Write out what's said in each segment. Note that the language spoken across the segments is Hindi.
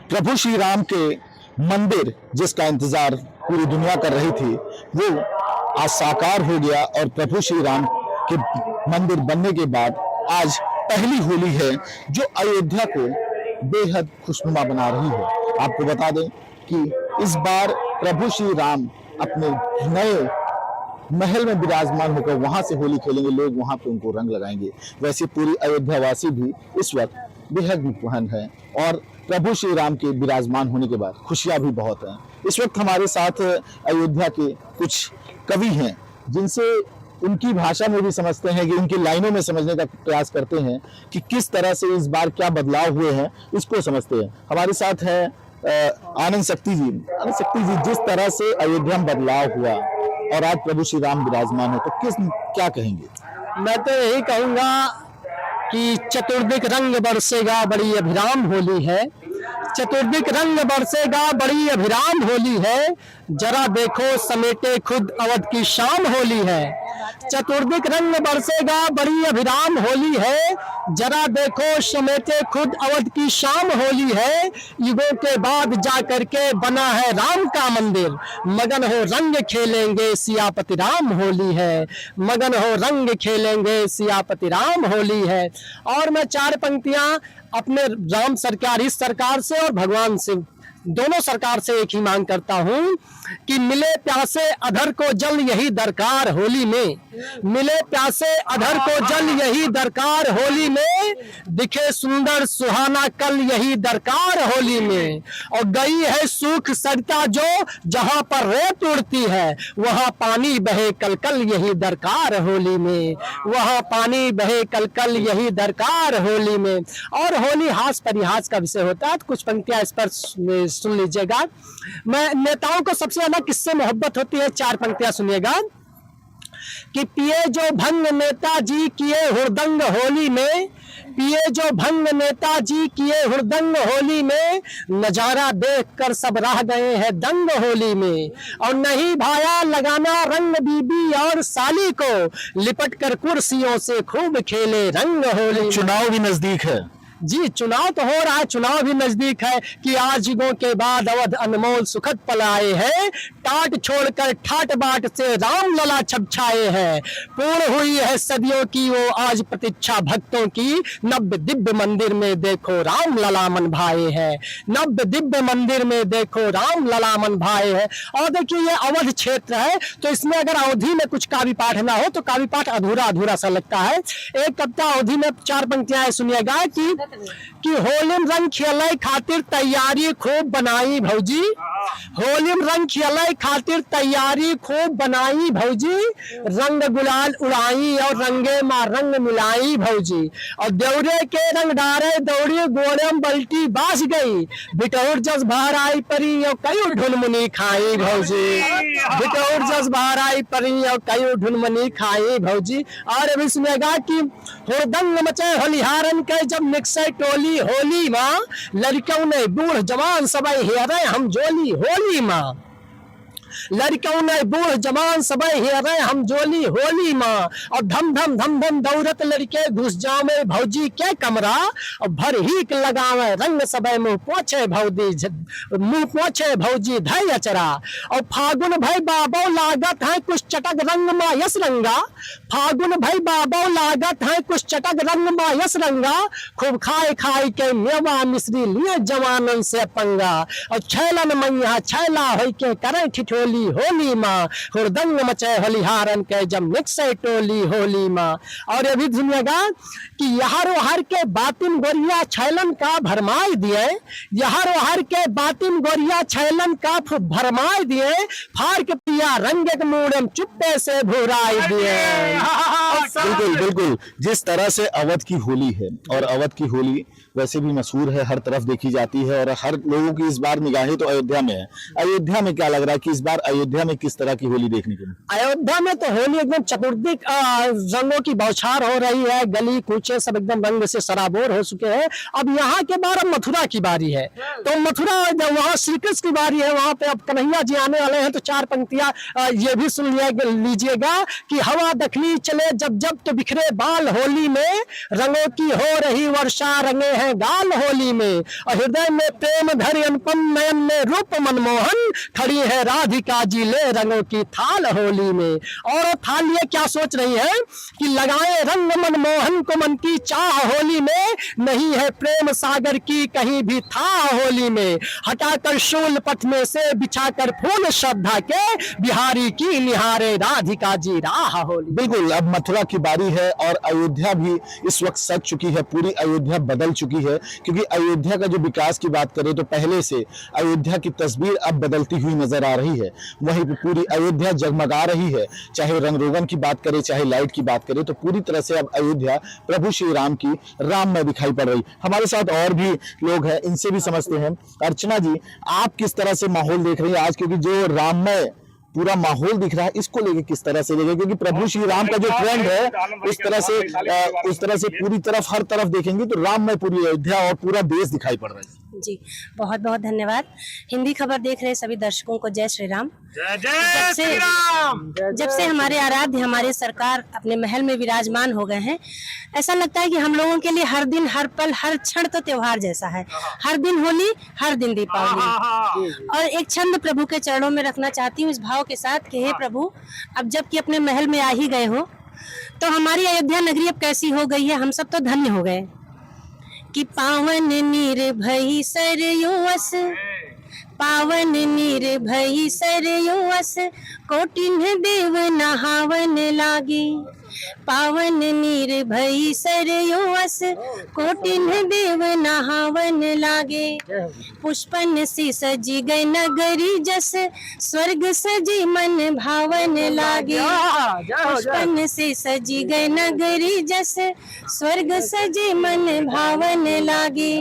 प्रभु श्री राम के मंदिर जिसका इंतजार पूरी दुनिया कर रही थी वो आज साकार हो गया और प्रभु श्री राम के मंदिर बनने के बाद आज पहली होली है जो अयोध्या को बेहद खुशनुमा बना रही है। आपको बता दें कि इस बार प्रभु श्री राम अपने नए महल में विराजमान होकर वहां से होली खेलेंगे, लोग वहां पे उनको रंग लगाएंगे। वैसे पूरी अयोध्या वासी भी इस वक्त बेहद मुतमईन है और प्रभु श्री राम के विराजमान होने के बाद खुशियां भी बहुत हैं। इस वक्त हमारे साथ अयोध्या के कुछ कवि हैं जिनसे उनकी भाषा में भी समझते हैं कि उनकी लाइनों में समझने का प्रयास करते हैं कि किस तरह से इस बार क्या बदलाव हुए हैं, इसको समझते हैं। हमारे साथ है आनंद शक्ति जी। आनंद शक्ति जी, जिस तरह से अयोध्या में बदलाव हुआ और आज प्रभु श्री राम विराजमान है तो क्या कहेंगे? मैं तो यही कहूंगा कि चतुर्दिक रंग बरसेगा बड़ी अभिराम होली है। चतुर्दिक रंग बरसेगा बड़ी अभिराम होली है, जरा देखो समेटे खुद अवध की शाम होली है। चतुर्दिक रंग बरसेगा बड़ी अभिराम होली है, जरा देखो समेटे खुद अवध की शाम होली है। युगों के बाद जा करके बना है राम का मंदिर, मगन हो रंग खेलेंगे सियापति राम होली है। मगन हो रंग खेलेंगे सियापति राम होली है। और मैं चार पंक्तियां अपने राम सरकार, इस सरकार से और भगवान से, दोनों सरकार से एक ही मांग करता हूं कि मिले प्यासे अधर को जल यही दरकार होली में। मिले प्यासे अधर को जल यही दरकार होली में, दिखे सुंदर सुहाना कल यही दरकार होली में। और गई है सूख सरिता जो जहां पर रेत उड़ती है, वहां पानी बहे कल कल यही दरकार होली में। वहां पानी बहे कल कल यही दरकार होली में। और होली हास परिहास का विषय होता है, तो कुछ पंक्तियां इस पर सुन लीजिएगा। मैं नेताओं को सबसे ज्यादा किससे मोहब्बत होती है, चार पंक्तियां सुनिएगा। कि पिए जो भंग नेताजी किए हुड़दंग होली में, पिए जो भंग नेताजी किए हुड़दंग होली में, नजारा देखकर सब रह गए हैं दंग होली में। और नहीं भाया लगाना रंग बीबी और साली को, लिपट कर कुर्सियों से खूब खेले रंग होली। चुनाव भी नजदीक है जी, चुनाव तो हो रहा है, चुनाव भी नजदीक है कि आज युगों के बाद अवध अनमोल सुखद पल आए हैं। टाट छोड़कर ठाट बाट से राम लला छपछाए हैं। पूर्ण हुई है सदियों की वो आज प्रतीक्षा भक्तों की, नव्य दिव्य मंदिर में देखो राम लला मन भाए हैं। नव्य दिव्य मंदिर में देखो राम लला मन भाए हैं। और देखिए ये अवध क्षेत्र है, तो इसमें अगर अवधि में कुछ काव्य पाठ ना हो तो काव्य पाठ अधूरा अधूरा सा लगता है। एक कविता अवधि में चार पंक्तियां सुनिएगा कि होलिम रंग खेले खातिर तैयारी खूब बनाई भौजी। होलिम रंग खेले खातिर तैयारी खूब बनाई भौजी, रंग गुलाल उड़ाई और रंगे मां रंग मिलाई भौजी। और देवरे के रंग डारे दौड़ी गोड़म बल्टी बास गई, बिटौर जस बाहर आई परी और कई ढुनमुनी खाई भौजी। बिटौर जस बाहर आई परी और कई ढुनमुनी खाई भौजी। और अभी सुनेगा कि हुड़दंग मचे होलिहारन के जब निकसे टोली होली माँ, लड़कों ने बूढ़ जवान सबई हेरे हम जोली होली माँ। लड़कों ने बूढ़ जवान सबई हेरे हम जोली होली माँ। और धम धम धम धम दौड़त लड़के घुस जावे भौजी के कमरा, और भर हीक लगावे रंग सबई मुंह पोछे भौजी धै अचरा। और फागुन भई बाबो लागत है कुछ चटक रंग मा यस रंगा। फागुन भई बाबो लागत है कुछ चटक रंग मा यस रंगा, खूब खाए खाए के मेवा मिश्री लिए जवानन से पंगा। और छैलन मैया छैला होई के करे ठिठोली होली माँ, हुड़दंग मचे होलिहारन के जब निकसे टोली होली माँ। और ये भी सुनिएगा कि यहार वहार के बातिन गोरिया छैलन का भरमाई दिए। यहार वहार के बातिन गोरिया छैलन का भरमाई दिए, फाड़ के पिया रंगे के मूड़म चुप्पे से भुराई दिए। बिल्कुल बिल्कुल, जिस तरह से अवध की होली है, और अवध की होली वैसे भी मशहूर है, हर तरफ देखी जाती है और हर लोगों की इस बार निगाहें तो अयोध्या में है। अयोध्या में क्या लग रहा है कि इस बार अयोध्या में किस तरह की होली देखने को मिली? अयोध्या में तो होली एकदम चतुर्दिक रंगों की बौछार हो रही है। गली कूचे सब एकदम रंग से सराबोर हो चुके हैं। अब यहाँ के बाद मथुरा की बारी है, तो मथुरा वहाँ श्री कृष्ण की बारी है, वहाँ पे अब कन्हैया जी आने वाले हैं। तो चार पंक्तियां ये भी सुन लीजिएगा कि हवा दखनी चले जब जब तो बिखरे बाल होली में, रंगों की हो रही वर्षा रंगे हैं गाल होली में, और हृदय में प्रेम धरि अनुपम नयन में रूप मनमोहन, खड़ी है राधिका जी ले रंगों की थाल होली में। और वो थाल ये क्या सोच रही है कि लगाए रंग मनमोहन को मन की चाह होली में, नहीं है प्रेम सागर की कहीं भी था होली में, हटाकर शूल पथ में से बिछाकर फूल श्रद्धा के, बिहारी की निहारे राधिका जी राह होली। बिल्कुल, अब मथुरा की बारी है और अयोध्या भी इस वक्त सज चुकी है, पूरी अयोध्या बदल चुकी है। क्योंकि अयोध्या का जो विकास की बात करें तो पहले से अयोध्या की तस्वीर अब बदलती हुई नजर आ रही है। वहीं पे पूरी अयोध्या जगमगा रही है, चाहे रंग रोगन की बात करें चाहे लाइट की बात करें, तो पूरी तरह से अब अयोध्या प्रभु श्री राम की राम में दिखाई पड़ रही। हमारे साथ और भी लोग हैं, इनसे भी समझते हैं। अर्चना जी, आप किस तरह से माहौल देख रही हैं आज, क्योंकि जो राममय पूरा माहौल दिख रहा है, इसको लेके किस तरह से लेके, क्योंकि प्रभु श्री राम का जो ट्रेंड है उस तरह से पूरी तरफ हर तरफ देखेंगे तो राम में पूरी अयोध्या और पूरा देश दिखाई पड़ रहा है। जी बहुत बहुत धन्यवाद। हिंदी खबर देख रहे सभी दर्शकों को जय श्री राम। जब से हमारे आराध्य हमारे सरकार अपने महल में विराजमान हो गए हैं, ऐसा लगता है कि हम लोगों के लिए हर दिन हर पल हर क्षण तो त्योहार जैसा है। हर दिन होली, हर दिन दीपावली। और एक छंद प्रभु के चरणों में रखना चाहती हूँ इस भाव के साथ कि हे प्रभु, अब जबकि अपने महल में आ ही गए हो तो हमारी अयोध्या नगरी अब कैसी हो गई है, हम सब तो धन्य हो गए। कि पावन निर्भय सरयुअस, पावन निर्भय सरयुअस, कोटिन देव नहावन लागे। पावन निर्भय सरयुअस, कोटिन देव नहावन लागे। पुष्पन से सजी गई नगरी जस, स्वर्ग सजी मन भावन लागे। पुष्पन से सजी गई नगरी जस, स्वर्ग सजी मन भावन लागे।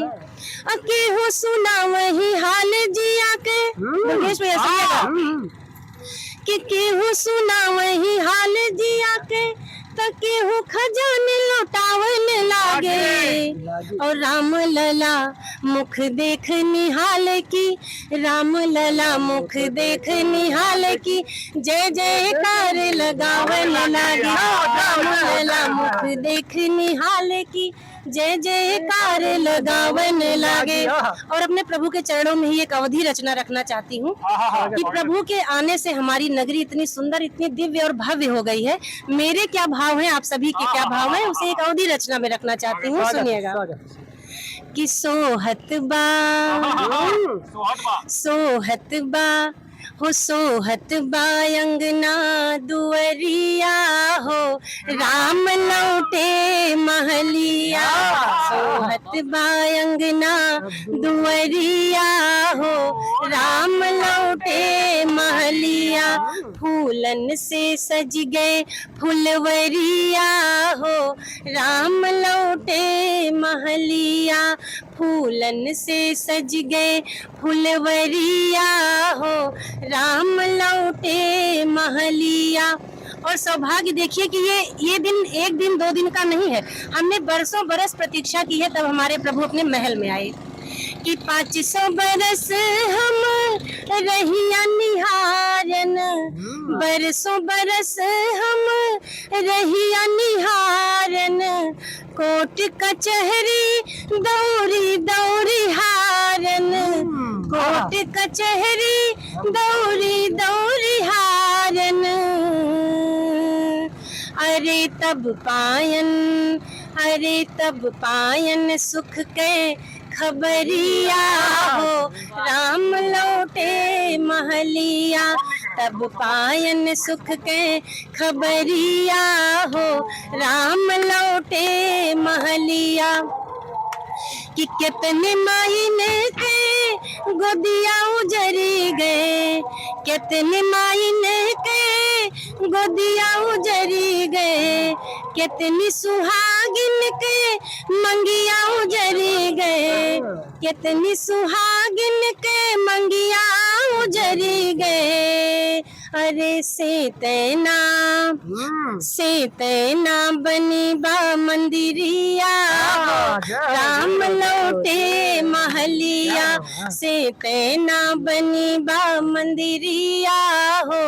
अके हो सुना वही हाल जिया के, मुकेश भैया सुनिएगा। कि केहू सुना वही हाल जिया के, तके हो खजाने लौटावन लागे। और राम लला मुख देख निहाल की, राम लला मुख देख निहाल की, जय जयकार लगावन लागे। राम लला मुख देख निहाल की, जय जयकार लगावन लागे। और अपने प्रभु के चरणों में ही एक अवधि रचना रखना चाहती हूँ कि प्रभु के आने से हमारी नगरी इतनी सुंदर, इतनी दिव्य और भव्य हो गई है। मेरे क्या भाव हैं, आप सभी के क्या भाव हैं, उसे एक अवधि रचना में रखना चाहती हूँ। सुनिएगा। कि सोहत बा, सोहत बा हो, सोहत बा अंगना दुअरिया हो, राम लौटे महलिया। सोहत बा अंगना दुअरिया हो, राम लौटे महलिया। फूलन से सज गए फुलवरिया हो, राम लौटे महलिया। फूलन से सज गए फुलवरिया हो, राम लौटे महलिया। और सौभाग्य देखिए कि ये दिन एक दिन दो दिन का नहीं है, हमने बरसों बरस प्रतीक्षा की है, तब हमारे प्रभु अपने महल में आए। कि 500 बरस हम रहिया निहारन, बरसों बरस हम रहिया निहारन। कोट कचहरी दौरी दौरी हारन, कोट कचहरी दौरी दौरी हारन। अरे तब पायन, अरे तब पायन सुख के खबरिया हो, राम लौटे महलिया। तब पायन सुख के खबरिया हो, राम लौटे महलिया। कि कितने मायने के गोदिया उजरी गए, कितने मायने के गोदिया उजरी गए। कितनी सुहागिन के मंगिया उजरी गए, कितनी सुहागिन के मंगिया उजरी गए। अरे सेतना, सेतना बनी बा मंदिरिया, राम लौटे महलिया। सेतना बनी बा मंदिरिया हो,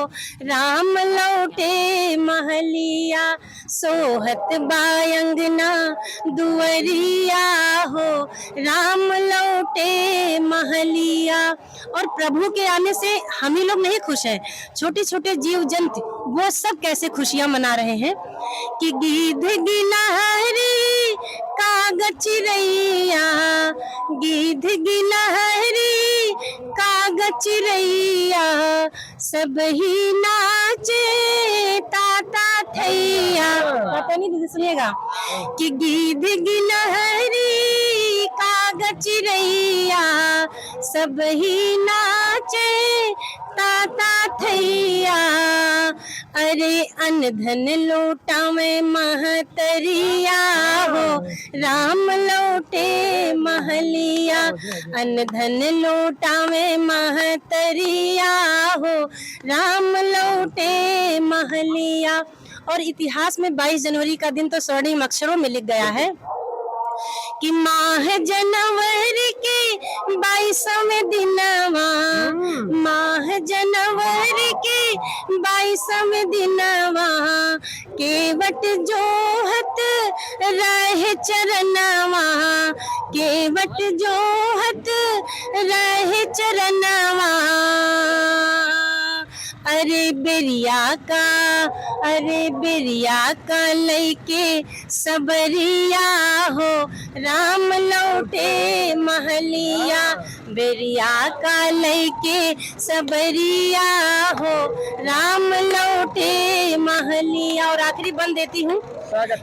राम लौटे महलिया। सोहत बायंगना दुवरिया हो, राम लौटे महलिया। और प्रभु के आने से हम ही लोग नहीं खुश हैं, छोटे छोटे जीव जंतु वो सब कैसे खुशियां मना रहे हैं कि गीध गिलहरी कागज चिरैया, गीध गिलहरी कागज चिरैया, सब ही नाचे ताता थैया। पता नहीं दीदी सुनिएगा कि गीध गिलहरी कागज चिरैया, सब ही नाचे ताता थैया। अरे अन धन लौटा में महतरिया हो, राम लौटे महलिया। अन धन लौटा में महतरिया हो, राम लौटे महलिया। और इतिहास में 22 जनवरी का दिन तो स्वर्णिम अक्षरों में लिख गया है कि माह जनवरी के 22वें दिनवा, माह जनवरी के 22वें दिनवा, केवट जोहत रहे चरणवा, केवट जोहत रहे चरणवा। अरे बेरिया का लैके सबरिया हो, राम लौटे महलिया। बेरिया का लैके सबरिया हो, राम लौटे महलिया। और आखिरी बंद देती हूँ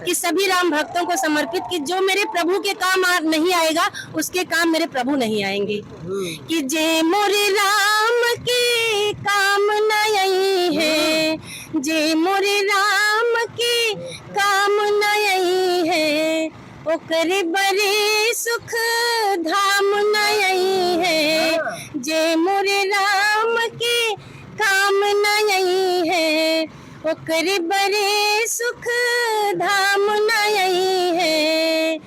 कि सभी राम भक्तों को समर्पित कि जो मेरे प्रभु के काम नहीं आएगा उसके काम मेरे प्रभु नहीं आएंगे। कि जे मोरे राम के काम नहीं है, जे मोरे राम के काम नहीं है, ओकरे बड़े सुख धाम नहीं है। जे मोरे राम के काम नहीं है, ओकरे बड़े सुख धाम नहीं है।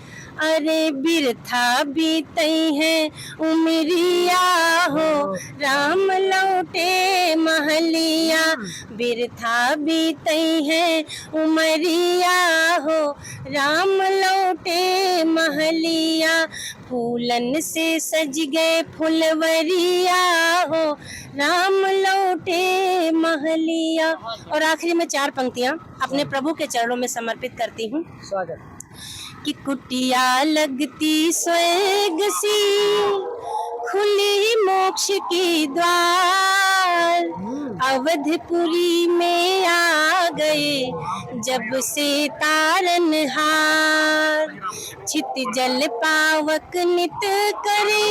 अरे बिरथा बीतई है उमरिया हो, राम लौटे महलिया। बिरथा बीतई है उमरिया हो, राम लौटे महलिया। फूलन से सज गए फुलवरिया हो, राम लौटे महलिया। और आखिरी में 4 पंक्तियां अपने प्रभु के चरणों में समर्पित करती हूँ। स्वागत। कि कुटिया लगती स्वर्ग सी, खुली मोक्ष की द्वार, अवधपुरी में आ गए जब से तारनहार। चित जल पावक नित करे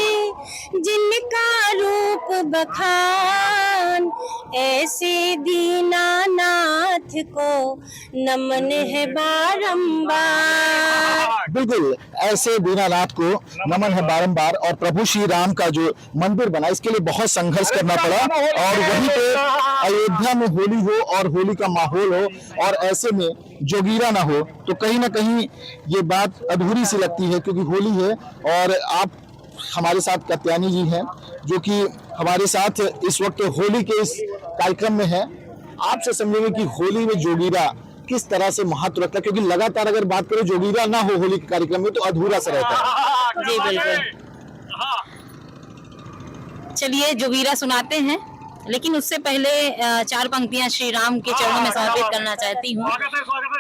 जिनका रूप बखान, ऐसे दीनानाथ को नमन है बारंबार। बिल्कुल ऐसे दीनानाथ को नमन है बारंबार। और प्रभु श्री राम का जो मंदिर बना इसके लिए बहुत संघर्ष करना पड़ा, और वहीं पे अयोध्या में होली हो और होली का माहौल हो और ऐसे में जोगीरा ना हो, तो कहीं ना कहीं ये बात अधूरी सी लगती है। क्योंकि होली है और आप हमारे साथ कत्यानी जी हैं जो कि हमारे साथ इस वक्त होली के इस कार्यक्रम में है। आपसे समझेंगे कि होली में जोगीरा किस तरह से महत्व रखता है, क्योंकि लगातार अगर बात करें जोगीरा ना हो होली के कार्यक्रम में तो अधूरा सा रहता है। जी बिल्कुल। चलिए जोगीरा सुनाते हैं, लेकिन उससे पहले 4 पंक्तियां श्री राम के चरणों में समर्पित करना चाहती हूँ।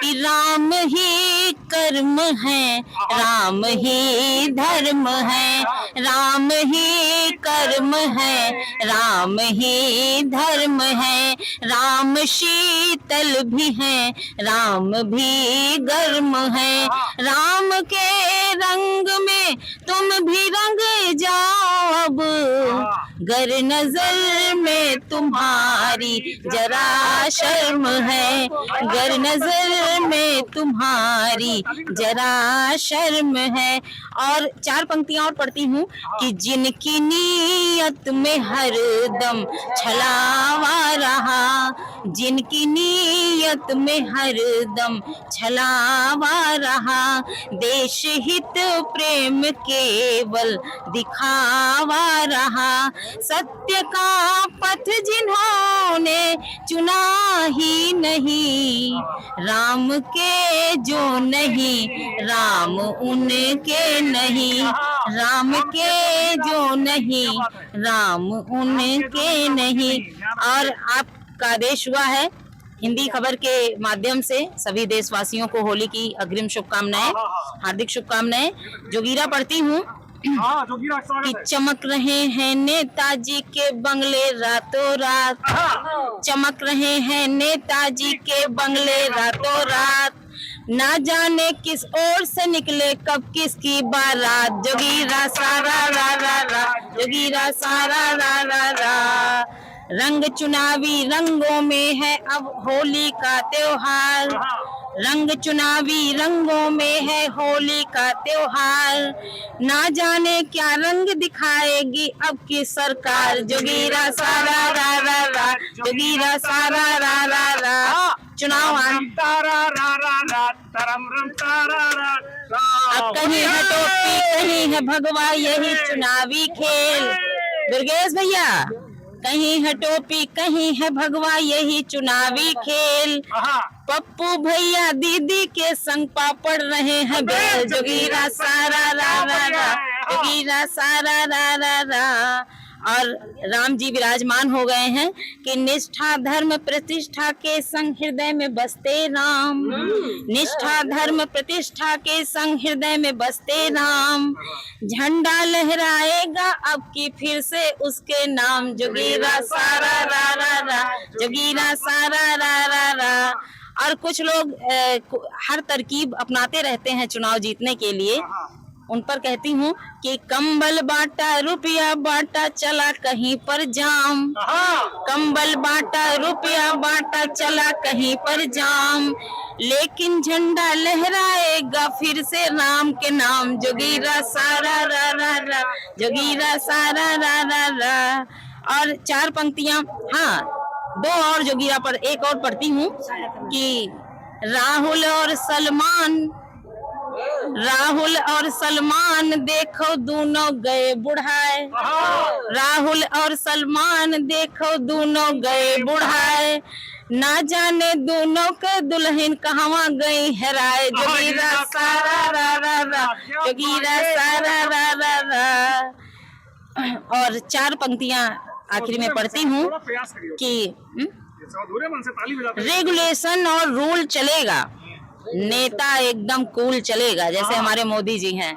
कि राम ही कर्म है, राम ही धर्म है, राम ही कर्म है, राम ही धर्म है। राम शीतल भी है, राम भी गर्म है। राम के रंग में तुम भी रंग जाओ अब, गर नजर में तुम्हारी जरा शर्म है, गर नजर में तुम्हारी जरा शर्म है। और 4 पंक्तियां और पढ़ती हूँ कि जिनकी नीयत में हर दम छलावा रहा, जिनकी नीयत में हर दम छलावा रहा, देश हित प्रेम केवल दिखावा रहा। सत्य का पथ जिन्होंने चुना ही नहीं, राम के जो नहीं राम उनके नहीं, राम के जो नहीं राम उनके नहीं। और आपका आदेश हुआ है हिंदी खबर के माध्यम से सभी देशवासियों को होली की अग्रिम शुभकामनाएं, हार्दिक शुभकामनाएं। जोगीरा पढ़ती हूँ कि चमक रहे हैं नेताजी के बंगले रातों रात, चमक रहे हैं नेताजी के बंगले रातों रात, ना जाने किस ओर से निकले कब किसकी बारात। जोगीरा सारा रा रा रा, जोगीरा सारा रा रा रा। रंग चुनावी रंगों में है अब होली का त्योहार, रंग चुनावी रंगों में है होली का त्योहार, ना जाने क्या रंग दिखाएगी अब की सरकार। जोगीरा सारा रा रा रा, जोगीरा सारा रा रा रा। चुनाव अब कहीं है टोपी कहीं है भगवा यही चुनावी खेल। दुर्गेश भैया, कहीं है टोपी कहीं है भगवा यही चुनावी खेल। पप्पू भैया दीदी के संग पापड़ रहे हैं बेल। जोगीरा सारा रा रा रा, जोगीरा सारा रा रा रा। और राम जी विराजमान हो गए हैं कि निष्ठा धर्म प्रतिष्ठा के संग हृदय में बसते राम, निष्ठा धर्म प्रतिष्ठा के संग हृदय में बसते राम। झंडा लहराएगा अब की फिर से उसके नाम। जोगीरा सारा रा रा रा, जोगीरा सारा रा रा रा। और कुछ लोग हर तरकीब अपनाते रहते हैं चुनाव जीतने के लिए। उन पर कहती हूँ कि कंबल बांटा रुपया बांटा चला कहीं पर जाम, कंबल बांटा रुपया बांटा चला कहीं पर जाम, लेकिन झंडा लहराएगा फिर से राम के नाम। जोगीरा सारा रा रा रा, जोगीरा सारा रा रा रा। और चार पंक्तियां, हाँ दो और जोगीरा पर एक और पढ़ती हूँ कि राहुल और सलमान, राहुल और सलमान देखो दोनों गए बुढ़ाए, राहुल और सलमान देखो दोनों गए बुढ़ाए, ना जाने दोनों के दुल्हन कहाँ गई हेराए। जोगीरा सारा रा रा रा, जोगीरा सारा रा रा रा। और चार पंक्तियां आखिरी में पढ़ती हूँ कि रेगुलेशन और रूल चलेगा, नेता एकदम कूल चलेगा, जैसे हमारे मोदी जी हैं।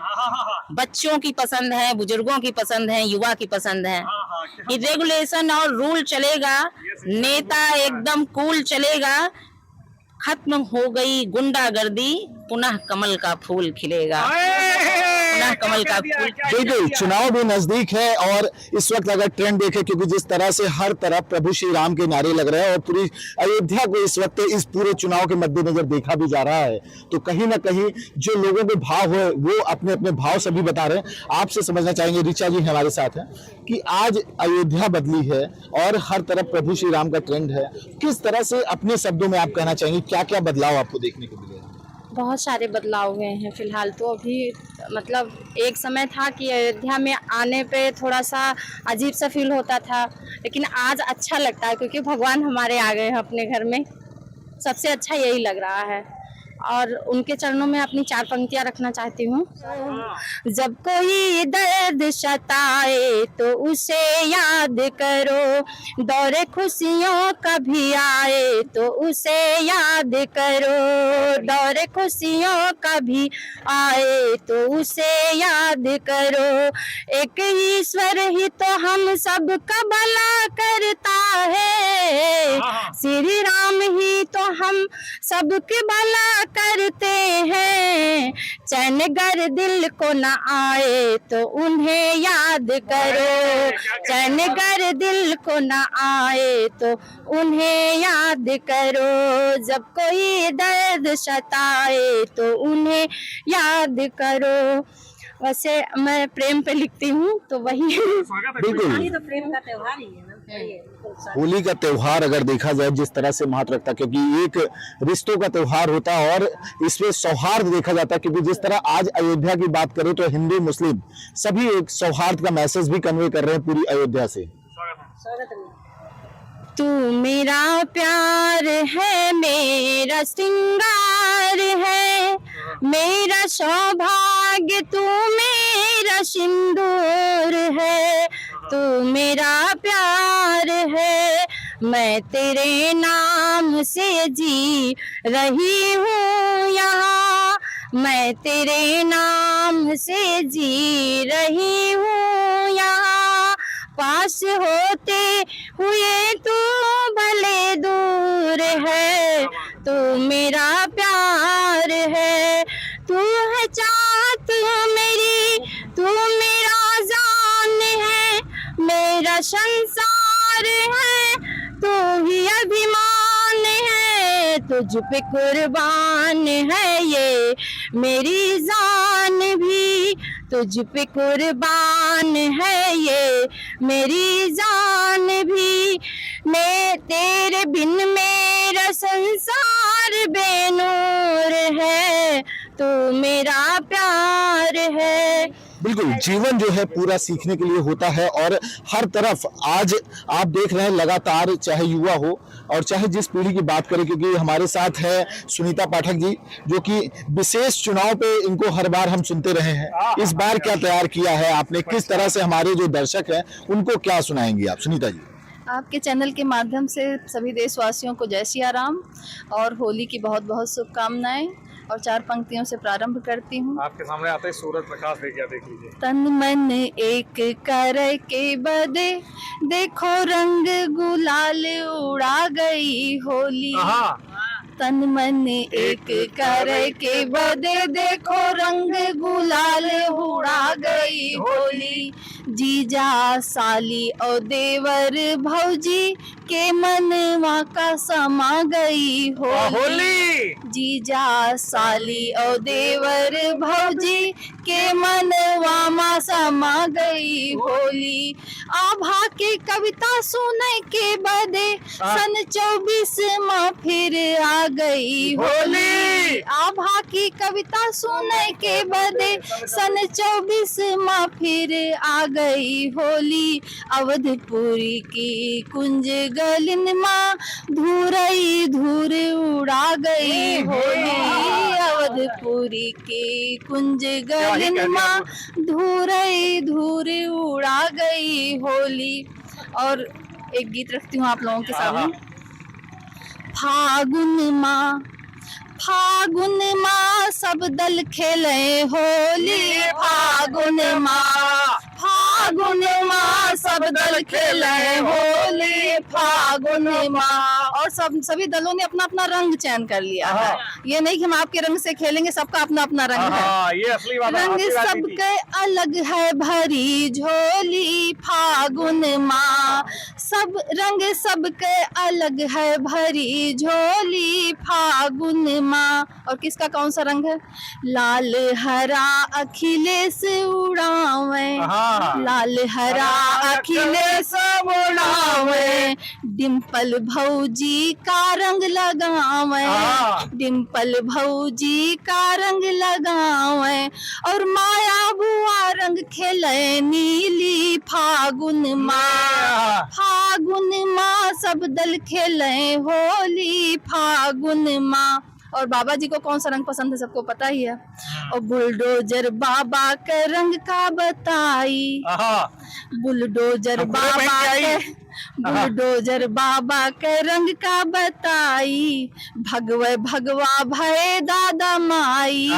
बच्चों की पसंद है, बुजुर्गों की पसंद है, युवा की पसंद है। रेगुलेशन और रूल चलेगा, नेता एकदम कूल चलेगा, खत्म हो गई गुंडागर्दी, पुनः कमल का फूल खिलेगा, पुनः कमल का फूल। बिल्कुल, चुनाव भी नजदीक है और इस वक्त अगर ट्रेंड देखें, क्योंकि जिस तरह से हर तरफ प्रभु श्री राम के नारे लग रहे हैं और पूरी अयोध्या को इस वक्त इस पूरे चुनाव के मद्देनजर देखा भी जा रहा है, तो कहीं ना कहीं जो लोगों के भाव है वो अपने अपने भाव सभी बता रहे हैं। आपसे समझना चाहेंगे, ऋचा जी हमारे साथ हैं, कि आज अयोध्या बदली है और हर तरफ प्रभु श्री राम का ट्रेंड है, किस तरह से अपने शब्दों में आप कहना चाहेंगे, क्या क्या बदलाव आपको देखने को मिले? बहुत सारे बदलाव हुए हैं फिलहाल तो। अभी मतलब एक समय था कि अयोध्या में आने पे थोड़ा सा अजीब सा फील होता था, लेकिन आज अच्छा लगता है क्योंकि भगवान हमारे आ गए हैं अपने घर में। सबसे अच्छा यही लग रहा है और उनके चरणों में अपनी चार पंक्तियां रखना चाहती हूँ। जब कोई दर्द सताए तो उसे याद करो, दौरे खुशियों कभी आए तो उसे याद करो, दौरे खुशियों कभी आए तो उसे याद करो। एक ईश्वर ही तो हम सब का भला करता है, श्री राम ही तो हम सबके भला करते हैं। चैन गर दिल को न आए तो उन्हें याद करो, चैन गर दिल को न आए तो उन्हें याद करो। जब कोई दर्द सताए तो उन्हें याद करो। वैसे मैं प्रेम पे लिखती हूँ तो वही बिल्कुल तो प्रेम का त्योहार ही है ना। होली का त्योहार अगर देखा जाए जिस तरह से महत्व रखता है, क्योंकि एक रिश्तों का त्योहार होता है और इसमें सौहार्द देखा जाता है, क्योंकि जिस तरह आज अयोध्या की बात करें तो हिंदू मुस्लिम सभी एक सौहार्द का मैसेज भी कन्वे कर रहे हैं पूरी अयोध्या से। तू मेरा प्यार है, मेरा श्रृंगार है, मेरा सौभाग्य तू मेरा सिंदूर है, तू मेरा प्यार है, मैं तेरे नाम से जी रही हूँ यहाँ, मैं तेरे नाम से जी रही हूँ यहाँ, पास होते हुए तू भले दूर है, तू मेरा प्यार है, तू है चाहत मेरी, तू मेरा जान है, मेरा संसार है, तू ही अभिमान है, तुझ पे कुर्बान है ये मेरी जान भी, तुझ पे कुर्बान है ये मेरी जान भी, मैं तेरे बिन मेरा संसार बेनूर है, तू मेरा प्यार है। बिल्कुल, जीवन जो है पूरा सीखने के लिए होता है और हर तरफ आज आप देख रहे हैं लगातार, चाहे युवा हो और चाहे जिस पीढ़ी की बात करें, क्योंकि हमारे साथ है सुनीता पाठक जी जो कि विशेष चुनाव पे इनको हर बार हम सुनते रहे हैं। इस बार क्या तैयार किया है आपने, किस तरह से हमारे जो दर्शक हैं उनको क्या सुनाएंगी आप सुनीता जी? आपके चैनल के माध्यम से सभी देशवासियों को जय सिया राम और होली की बहुत बहुत शुभकामनाएं और 4 पंक्तियों से प्रारंभ करती हूँ। आपके सामने आते ही सूरज प्रकाश देखिए, देख लीजिए। तन मन एक कर के बदे देखो रंग गुलाल उड़ा गई होली, तन मन एक कर के बदे देखो रंग गुलाल उड़ा गई होली, जीजा साली और देवर भौजी के मनवा का समा गई होली, जीजा साली और देवर भौजी के मनवा मा समा गई होली, आभा के कविता सुने के बदे सन 24 माँ फिर आ गई होली, आभा की कविता सुने के बदे सन 24 माँ फिर आ गई होली, अवधपुरी की कुंज गलिन माँ धूरई धूर उड़ा गई होली, अवधपुरी की कुंज गलिन माँ धूरई धूर उड़ा गई होली। और एक गीत रखती हूँ आप लोगों के सामने। फागुन माँ सब दल खेले होली, फागुन माँ सब दल खेले होली, फागुन माँ। और सभी दलों ने अपना अपना रंग चयन कर लिया है, ये नहीं कि हम आपके रंग से खेलेंगे, सबका अपना अपना रंग है, ये असली बात है। रंग सबके अलग है भरी झोली, फागुन माँ सब रंग सबके अलग है भरी झोली, फागुन माँ। और किसका कौन सा रंग है? लाल हरा अखिलेश उड़ावे, लाल हरा अखिलेश उड़ावे, डिम्पल भौजी का रंग लगावे, डिम्पल भौजी का रंग लगावे, और माया बुआ रंग खेले नीली, फागुन माँ, फागुन माँ सब दल खेले होली, फागुन माँ। और बाबा जी को कौन सा रंग पसंद है सबको पता ही है, और बुलडोजर बाबा के रंग का बताई, बुलडोजर बाबा के रंग का बताई, भगवा भय दादा माई,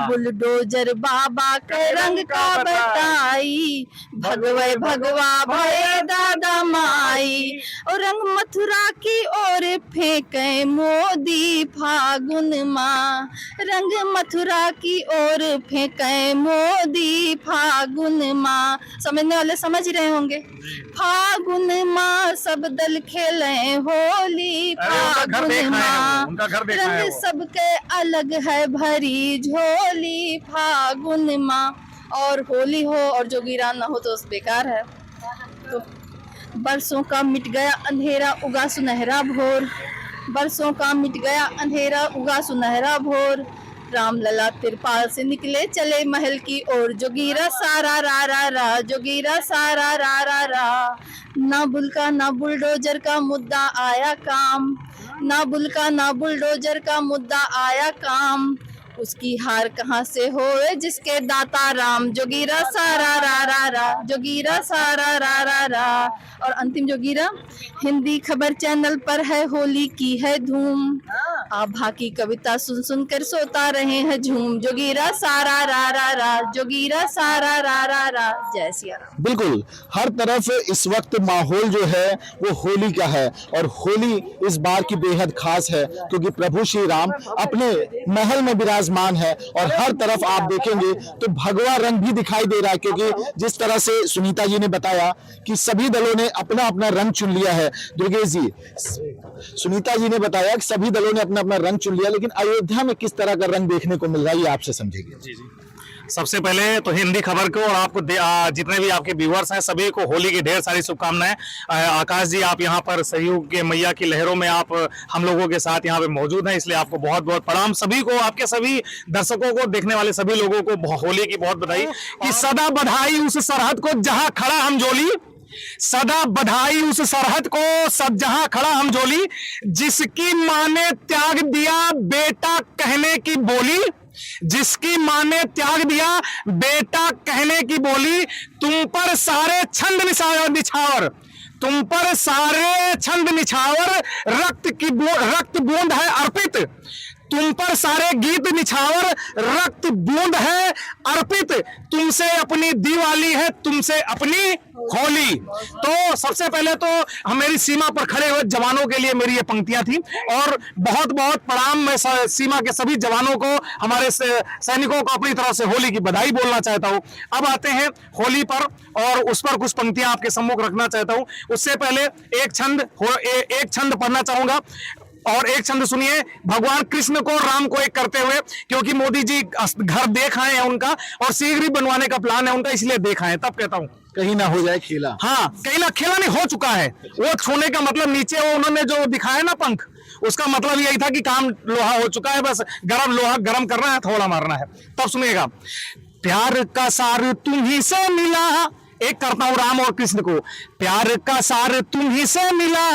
बुलडोजर बाबा के रंग का बताई, भगवा भय दादा माई, और रंग मथुरा की ओर फेंके मोदी, फागुन माँ रंग मथुरा की ओर फेंके मोदी, फागुन माँ। समझने वाले समझ रहे होंगे। फागुन माँ सब दल खेले होली, फागुन माँ रंग सबके अलग है भरी झोली, फागुन माँ। और होली हो और जोगीरान ना हो तो बेकार है। तो बरसों का मिट गया अंधेरा उगा सुनहरा भोर, बरसों का मिट गया अंधेरा उगा सुनहरा भोर, राम लला तिरपाल से निकले चले महल की ओर, जोगीरा सारा रा रा रा, जोगीरा सारा रा रा रा, ना बुल का ना बुलडोजर का मुद्दा आया काम, ना बुल का ना बुलडोजर का मुद्दा आया काम, उसकी हार कहाँ से होए जिसके दाता राम, जोगीरा सारा रा रा रा, जोगीरा सारा रा रा रा। और अंतिम जोगीरा, हिंदी खबर चैनल पर है होली की है धूम, आभा की कविता सुन सुन कर सोता रहे हैं झूम, जोगीरा सारा रा रा रा, जोगीरा सारा रा रा रा। जय सिया राम। बिल्कुल, हर तरफ इस वक्त माहौल जो है वो होली का है, और होली इस बार की बेहद खास है क्योंकि प्रभु श्री राम अपने महल में विराजमान है, और हर तरफ आप देखेंगे तो भगवा रंग भी दिखाई दे रहा है, क्योंकि जिस तरह से सुनीता जी ने बताया कि सभी दलों ने अपना अपना रंग चुन लिया है। दुर्गेश जी, सुनीता जी ने बताया कि सभी दलों ने अपना अपना रंग चुन लिया, लेकिन अयोध्या में किस तरह का रंग देखने को मिल रहा है ये आपसे समझेंगे। जी जी, सबसे पहले तो हिंदी खबर को और आपको जितने भी आपके व्यूअर्स हैं सभी को होली की ढेर सारी शुभकामनाएं। आकाश जी, आप यहाँ पर सहयोग के मैया की लहरों में आप हम लोगों के साथ यहाँ पे मौजूद हैं, इसलिए आपको बहुत बहुत प्रणाम। सभी को, आपके सभी दर्शकों को, देखने वाले सभी लोगों को होली की बहुत बधाई। कि सदा बधाई उस सरहद को जहां खड़ा हम जोली, सदा बधाई उस सरहद को सब जहां खड़ा हम जोली, जिसकी मां ने त्याग दिया बेटा कहने की बोली, जिसकी मां ने त्याग दिया बेटा कहने की बोली, तुम पर सारे छंद निछावर, तुम पर सारे छंद निछावर, रक्त बूंद है अर्पित, तुम पर सारे गीत निछावर, रक्त बूंद है अर्पित, तुमसे अपनी दिवाली है, तुमसे अपनी होली। तो सबसे पहले तो मेरी सीमा पर खड़े हुए जवानों के लिए मेरी ये पंक्तियां थी, और बहुत बहुत प्रणाम। मैं सीमा के सभी जवानों को, हमारे सैनिकों को अपनी तरफ से होली की बधाई बोलना चाहता हूं। अब आते हैं होली पर, और उस पर कुछ पंक्तियां आपके सम्मुख रखना चाहता हूं। उससे पहले एक छंद पढ़ना चाहूंगा, और एक छंद सुनिए, भगवान कृष्ण को राम को एक करते हुए, क्योंकि मोदी जी घर देख आए हैं उनका, और शीघ्र ही बनवाने का प्लान है उनका, इसलिए देख आए। तब कहता हूं कहीं ना हो जाए खेला। हाँ, कहीं ना खेला नहीं हो चुका है। वो छूने का मतलब नीचे वो उन्होंने जो दिखाया ना पंख, उसका मतलब यही था कि काम लोहा हो चुका है, बस लोहा गरम करना है, थोड़ा मारना है। तब सुनिएगा, प्यार का सार तुम्ही से मिला, एक करता हूं राम और कृष्ण को, प्यार का सार तुम्ही से मिला,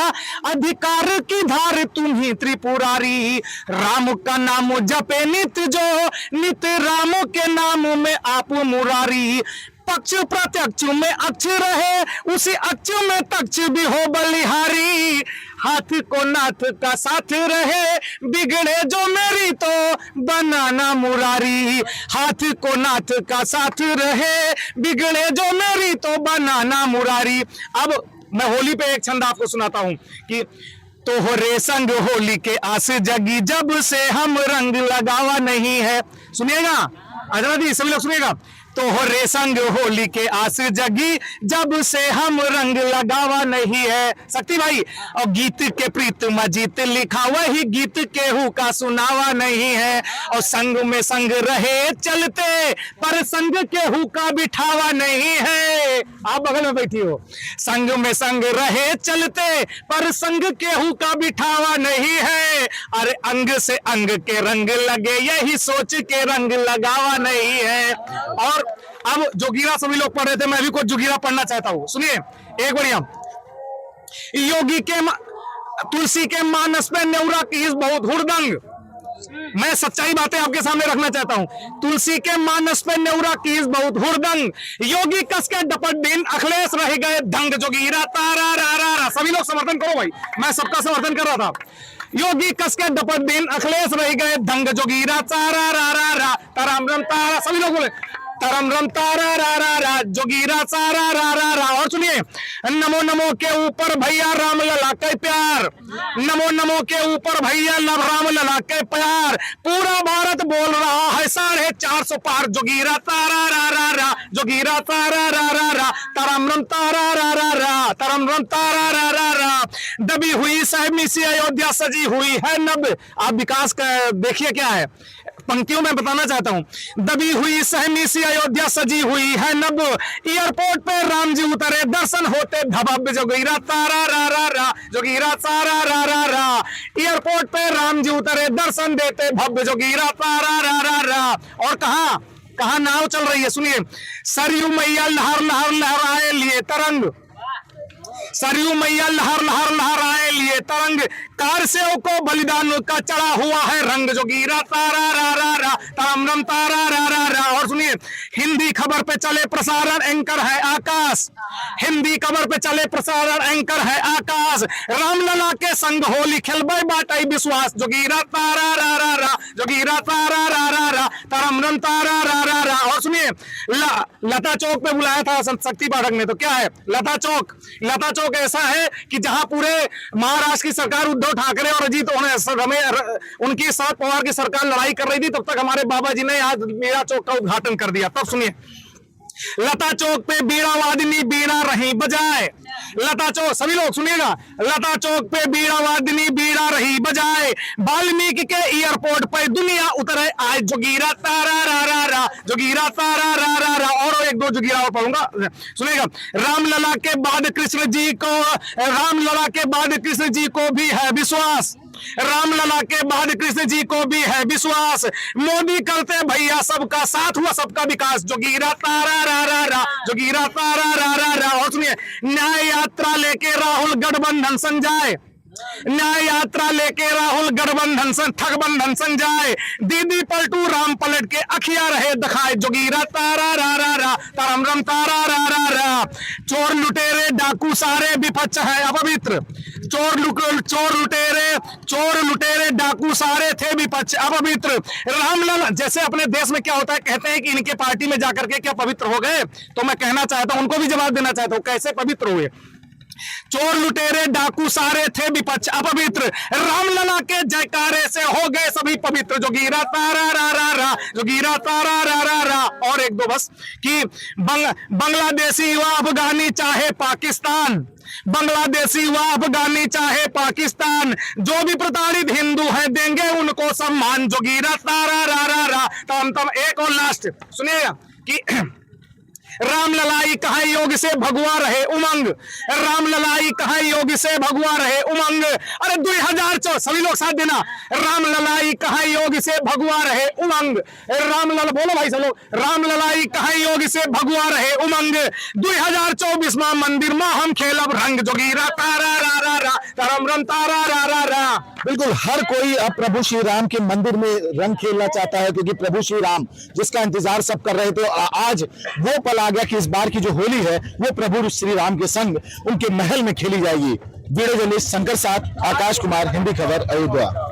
अधिकार की धार तुम्ही त्रिपुरारी, राम का नाम जपे नित जो, नित राम के नाम में आप मुरारी, पक्ष प्रत्यक्ष में अक्ष रहे, उसी अक्ष में तक्ष भी हो बलिहारी, हाथ को नाथ का साथ रहे, बिगड़े जो मेरी तो बनाना मुरारी, हाथ को नाथ का साथ रहे, बिगड़े जो मेरी तो बनाना मुरारी। अब मैं होली पे एक छंद आपको सुनाता हूं कि तोहरे संग होली के आस जगी, जब से हम रंग लगावा नहीं है। सुनिएगा अजरा जी, सभी लोग सुनिएगा, तोहरे संग होली के आस जगी, जब से हम रंग लगावा नहीं है। शक्ति भाई, और गीत के प्रीत मजीत लिखा, वही गीत केहू का सुनावा नहीं है, और संग में संग रहे चलते, पर संग केहू का बिठावा नहीं है। आप बगल में बैठी हो, संग में संग रहे चलते, पर संग केहू का बिठावा नहीं है, अरे अंग से अंग के रंग लगे, यही सोच के रंग लगावा नहीं है। और अब जोगीरा सभी लोग पढ़ रहे थे, मैं भी कुछ जोगीरा पढ़ना चाहता हूं, सुनिए एक बढ़िया। योगी के तुलसी के मानस पे नेवरा की इस बहुत हुड़दंग, मैं सच्चाई बातें आपके सामने रखना चाहता हूं। तुलसी के मानस पे नेवरा की इस बहुत हुड़दंग, योगी कस के डपट दिन अखिलेश रह गए दंग, जोगीरा तारा रा रा रा। सभी लोग समर्थन करो भाई, मैं सबका समर्थन कर रहा था। योगी कस के डपट दिन अखिलेश रह गए दंग, जोगीरा तारा रा रा रा, तरम रम तारा, सभी लोग बोले तरम रम तारा रा रा रा, जोगीरा सारा रा रा रा। और सुनिए, नमो नमो के ऊपर भैया राम लला के प्यार, नमो नमो के ऊपर भैया राम लला के प्यार, पूरा भारत बोल रहा है 450 पार, जोगीरा तारा रा रा रा, जोगीरा तारा रा रा रा, तरम रम तारा रा रा रा, तरम रम तारा रा रा रा, दबी हुई सहमी सी अयोध्या सजी हुई है नब। आप विकास का देखिए क्या है, पंक्तियों में बताना चाहता हूं। दबी हुई सहमी सी अयोध्या सजी हुई है नब, एयरपोर्ट पे राम जी उतरे दर्शन होते धबब, जोगीरा तारा रा रा रा, जोगीरा तारा रा रा रा, एयरपोर्ट पे राम जी उतरे दर्शन देते भव्य, जोगीरा तारा रा रा रा। और कहां नाव चल रही है, सुनिए। सरयू मैया लहर लहर लहराए लिए तरंग, सरयू मैया लहर लहर लहराए लिए तरंग, कार से को बलिदान का चढ़ा हुआ है रंग, जोगीरा तारा रा रा रा, तारम रम तारा रा रा रा। और सुनिए, हिंदी खबर पे चले प्रसारण एंकर है आकाश, हिंदी खबर पे चले प्रसारण एंकर है आकाश, रामलला के संग होली खेलबे बाटाई विश्वास, जोगीरा तारा रा रा रा, जोगीरा तारा रा रा रा, तारम रम तारा रा रा रा। और सुनिए, लता चौक पे बुलाया था शक्ति पाठक ने, तो क्या है लता चौक ऐसा है कि जहां पूरे महाराष्ट्र की सरकार उद्धव ठाकरे और अजीत उनकी शरद पवार की सरकार लड़ाई कर रही थी, तब तक हमारे बाबा जी ने आज मीरा चौक का उद्घाटन कर दिया। तब सुनिए, लता चौक पे बीड़ा वादिनी बीड़ा रही बजाए, लता चौक, सभी लोग सुनिएगा, लता चौक पे बीड़ा वादिनी बीड़ा रही बजाए, वाल्मीकि के एयरपोर्ट पे दुनिया उतरे आज, जोगीरा तारा रा रा रा, जोगीरा तारा रा रा रा। और एक दो जोगीरा और पढ़ूंगा, सुनिएगा। रामलला के बाद कृष्ण जी को, रामलला के बाद कृष्ण जी को भी है विश्वास, रामलला के बाद कृष्ण जी को भी है विश्वास, मोदी करते भैया सबका साथ हुआ सबका विकास, जोगीरा तारा रा रा रा, जोगीरा तारा रा रा रा। और सुनिए, न्याय यात्रा लेके राहुल गठबंधन संग जाए, न्याय यात्रा लेके राहुल गठबंधन संग ठगबंधन संग जाए, दीदी पलटू राम पलट के अखिया रहे दिखाए, जोगीरा तारा रा रा रा, तारम रम तारा रा रा रा। चोर लुटेरे डाकू सारे विपक्ष है अपवित्र, चोर लुटेरे डाकू सारे थे विपक्ष अपवित्र, रामलला। जैसे अपने देश में क्या होता है, कहते हैं कि इनके पार्टी में जाकर के क्या पवित्र हो गए, तो मैं कहना चाहता हूं, उनको भी जवाब देना चाहता हूं, कैसे पवित्र हुए। चोर लुटेरे डाकू सारे थे विपक्ष अपवित्र, रामलला के जयकारे से हो गए सभी पवित्र, जोगीरा तारा रा रा रा, जोगीरा तारा रा रा रा। और एक दो बस कि बांग्लादेशी व अफगानी चाहे पाकिस्तान, बांग्लादेशी व अफगानी चाहे पाकिस्तान, जो भी प्रताड़ित हिंदू है देंगे उनको सम्मान, जोगीरा तारा रा रा रा। तम एक और लास्ट सुनिएगा कि राम ललाई कहा योग से भगवा रहे उमंग, राम ललाई कहा योग से भगवा रहे उमंग। अरे 2014, सभी लोग साथ देना, राम ललाई कहा योग से भगवा रहे उमंग, राम लला, बोलो भाई सब लोग, राम ललाई कहा योग से भगवा रहे उमंग, 2024 मां मंदिर मां हम खेलब रंग, जोगीरा तारा रा रा रा, तरम रम तारा रा रा रा। बिल्कुल हर कोई अब प्रभु श्री राम के मंदिर में रंग खेलना चाहता है, क्योंकि प्रभु श्री राम जिसका इंतजार सब कर रहे थे, आज वो पल आ गया कि इस बार की जो होली है वो प्रभु श्री राम के संग उनके महल में खेली जाएगी। वीडियो जर्नलिस्ट शंकर साथ, आकाश कुमार, हिंदी खबर, अयोध्या।